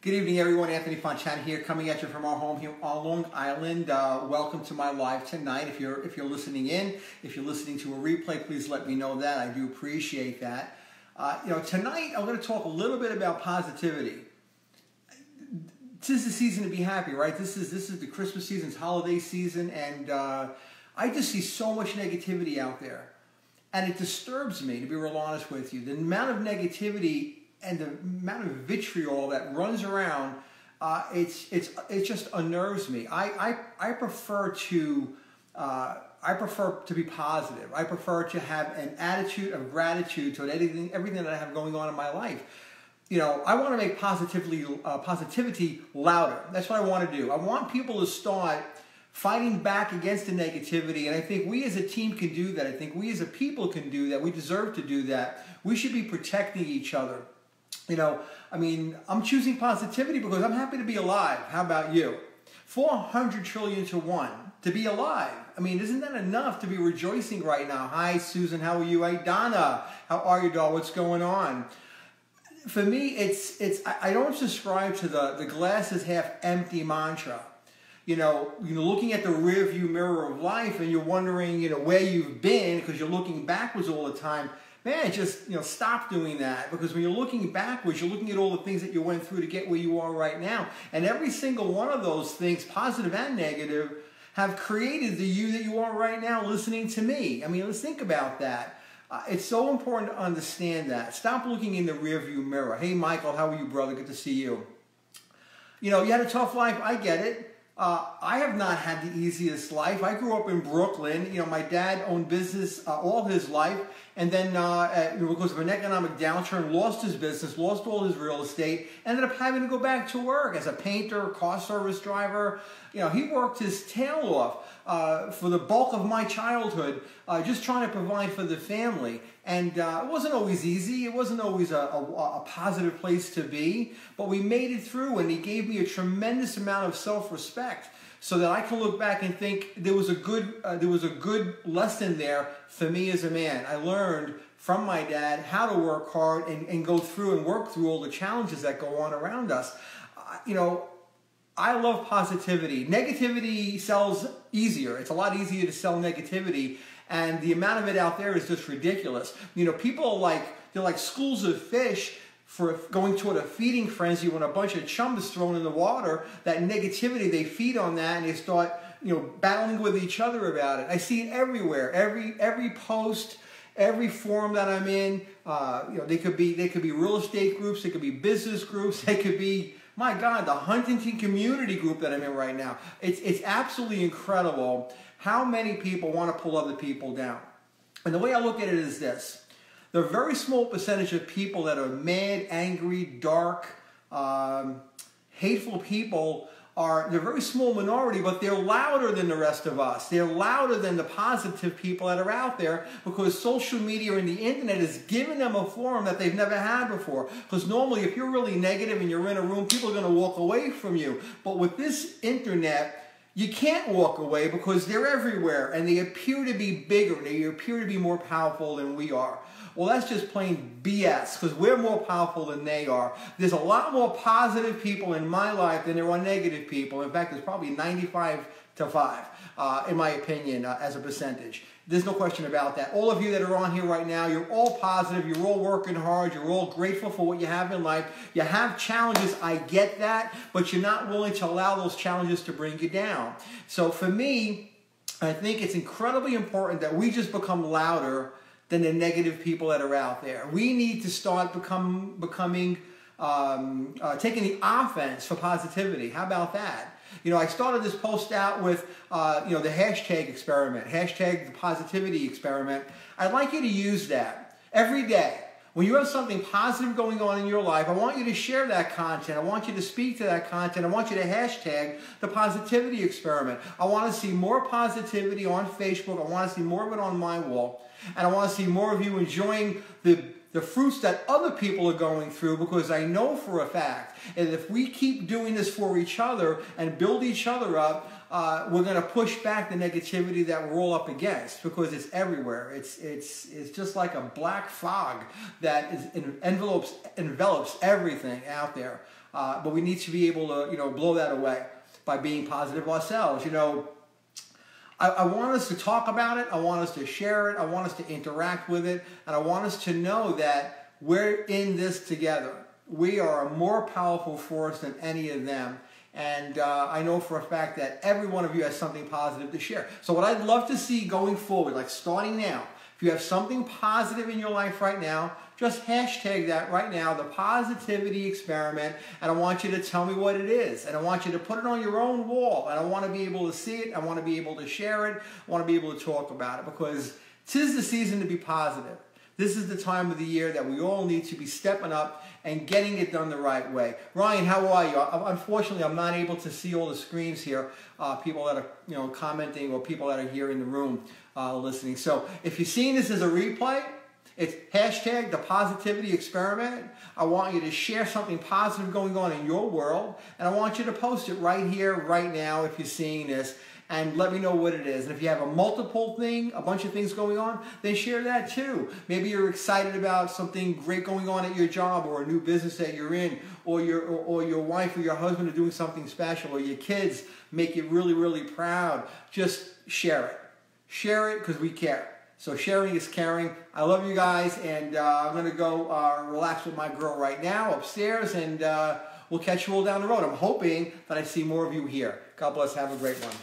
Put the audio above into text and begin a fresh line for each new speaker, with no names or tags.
Good evening, everyone. Anthony Fontana here, coming at you from our home here on Long Island. Welcome to my live tonight. If you're listening in, if you're listening to a replay, please let me know that. I do appreciate that. Tonight I'm going to talk a little bit about positivity. This is the season to be happy, right? This is the Christmas season, it's holiday season, and I just see so much negativity out there, and it disturbs me, to be real honest with you. The amount of negativity and the amount of vitriol that runs around, it just unnerves me. I prefer to be positive. I prefer to have an attitude of gratitude toward everything that I have going on in my life. I want to make positivity louder. That's what I want to do. I want people to start fighting back against the negativity, and I think we as a team can do that. I think we as a people can do that. We deserve to do that. We should be protecting each other. I'm choosing positivity because I'm happy to be alive. How about you? 400 trillion to 1 to be alive. Isn't that enough to be rejoicing right now? Hi, Susan. How are you? Hey, Donna. How are you, doll? What's going on? For me, I don't subscribe to the glass is half empty mantra. Looking at the rear view mirror of life and you're wondering, where you've been because you're looking backwards all the time. Man, just, stop doing that, because when you're looking backwards, you're looking at all the things that you went through to get where you are right now. And every single one of those things, positive and negative, have created the you that you are right now listening to me. Let's think about that. It's so important to understand that. Stop looking in the rearview mirror. Hey, Michael, how are you, brother? Good to see you. You had a tough life. I get it. I have not had the easiest life. I grew up in Brooklyn. My dad owned business all his life, and then because of an economic downturn, lost his business, lost all his real estate, ended up having to go back to work as a painter, car service driver. He worked his tail off for the bulk of my childhood, just trying to provide for the family. And it wasn't always easy. It wasn't always a positive place to be. But we made it through, and he gave me a tremendous amount of self-respect so that I can look back and think there was a good lesson there for me as a man. I learned from my dad how to work hard and go through and work through all the challenges that go on around us. I love positivity. Negativity sells easier. It's a lot easier to sell negativity, and the amount of it out there is just ridiculous. People are they're like schools of fish for going toward a feeding frenzy when a bunch of chum is thrown in the water. That negativity, they feed on that, and they start battling with each other about it. I see it everywhere. Every post, every forum that I'm in. They could be real estate groups, they could be business groups, they could be, my God, the Huntington community group that I'm in right now. It's absolutely incredible how many people want to pull other people down. And the way I look at it is this. There are a very small percentage of people that are mad, angry, dark, hateful people. They're a very small minority, but they're louder than the rest of us. They're louder than the positive people that are out there, because social media and the internet is giving them a forum that they've never had before. Because normally, if you're really negative and you're in a room, people are going to walk away from you. But with this internet, you can't walk away because they're everywhere, and they appear to be bigger. They appear to be more powerful than we are. Well, that's just plain BS, because we're more powerful than they are. There's a lot more positive people in my life than there are negative people. In fact, there's probably 95 to 5, in my opinion, as a percentage. There's no question about that. All of you that are on here right now, you're all positive. You're all working hard. You're all grateful for what you have in life. You have challenges. I get that. But you're not willing to allow those challenges to bring you down. So for me, I think it's incredibly important that we just become louder than the negative people that are out there. We need to start taking the offense for positivity. How about that? I started this post out with, the hashtag experiment, hashtag the positivity experiment. I'd like you to use that every day. When you have something positive going on in your life, I want you to share that content. I want you to speak to that content. I want you to hashtag the positivity experiment. I want to see more positivity on Facebook. I want to see more of it on my wall. And I want to see more of you enjoying the the fruits that other people are going through, because I know for a fact, and if we keep doing this for each other and build each other up, we're going to push back the negativity that we're all up against, because it's everywhere. It's just like a black fog that envelops everything out there. But we need to be able to, blow that away by being positive ourselves. I want us to talk about it. I want us to share it. I want us to interact with it. And I want us to know that we're in this together. We are a more powerful force than any of them. And I know for a fact that every one of you has something positive to share. So what I'd love to see going forward, like starting now, if you have something positive in your life right now, just hashtag that right now, the positivity experiment, and I want you to tell me what it is. And I want you to put it on your own wall. And I want to be able to see it. I want to be able to share it. I want to be able to talk about it, because 'tis the season to be positive. This is the time of the year that we all need to be stepping up and getting it done the right way. Ryan, how are you? Unfortunately, I'm not able to see all the screens here, people that are commenting, or people that are here in the room listening. So if you're seeing this as a replay, it's hashtag the positivity experiment. I want you to share something positive going on in your world, and I want you to post it right here, right now, if you're seeing this, and let me know what it is. And if you have a bunch of things going on, then share that too. Maybe you're excited about something great going on at your job, or a new business that you're in, or your wife or your husband are doing something special, or your kids make you really, really proud. Just share it. Share it, because we care. So sharing is caring. I love you guys, and I'm going to go relax with my girl right now upstairs, and we'll catch you all down the road. I'm hoping that I see more of you here. God bless. Have a great one.